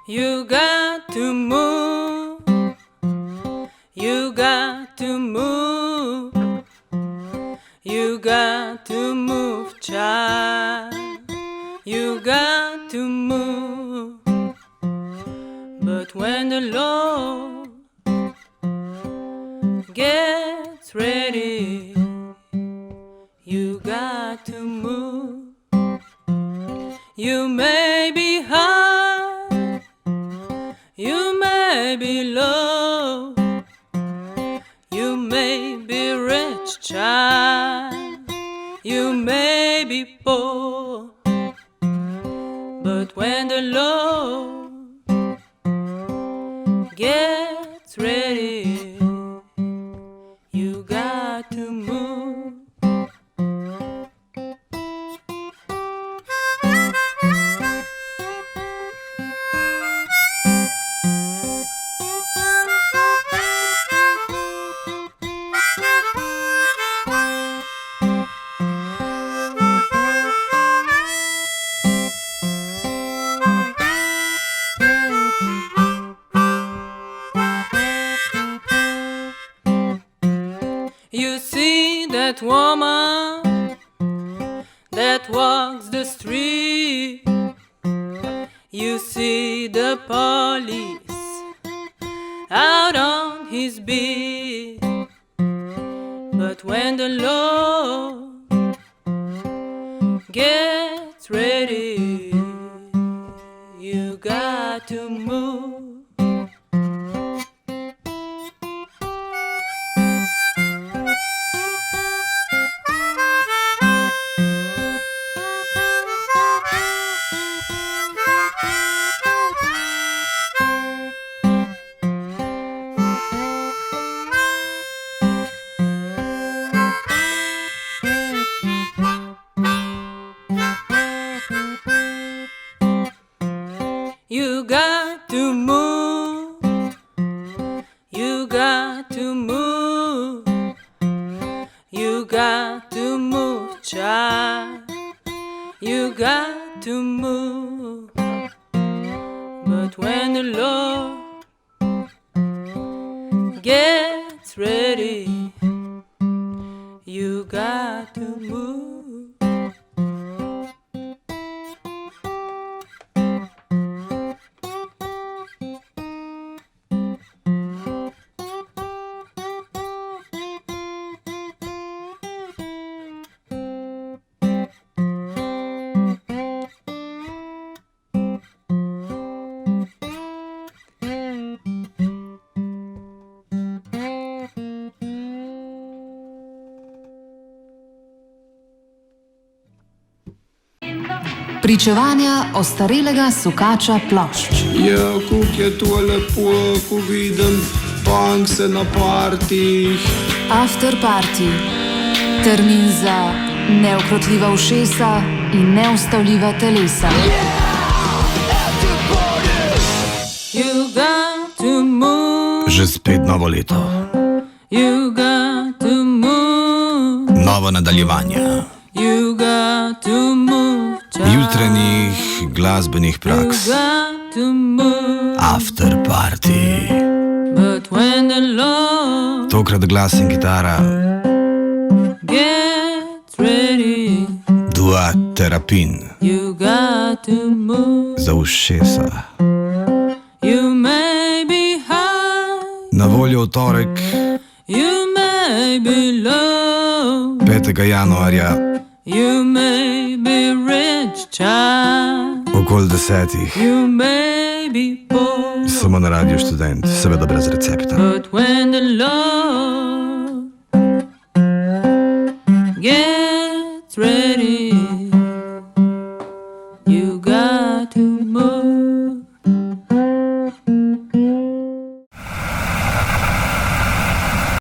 You got to move. You got to move. You got to move, child. You got to move. But when the Lord gets ready, you got to move. You may be high, you may be low, you may be rich, child, you may be poor. But when the Lord gets ready, you got to move. You see that woman that walks the street. You see the police out on his beat. But when the Lord gets ready, you got to move. You got to move. You got to move. You got to move, child. You got to move. But when the Lord gets ready, you got to move. Pričevanja ostarelega sukača plošč. Ja, kuk je to lepo, ko vidim punkse na partih. After party. Termin za neukrotljiva ušesa in neustavljiva telesa. You got to move. Že spet novo leto. You got to move. Novo nadaljevanje. You got to move, child. Jutranjih glasbenih praks. You got to move. After party. But when the Lord Tokrat glas in kitara. gets ready, Dua terapin. you got to move. Za ušesa. You may be high, Na voljo v torek, you may be low, 5. januarja, you may be rich, child. okoli 10. You may be poor. Samo na Radio Študent, seveda brez recepta. But when the Lord gets ready, you got to move.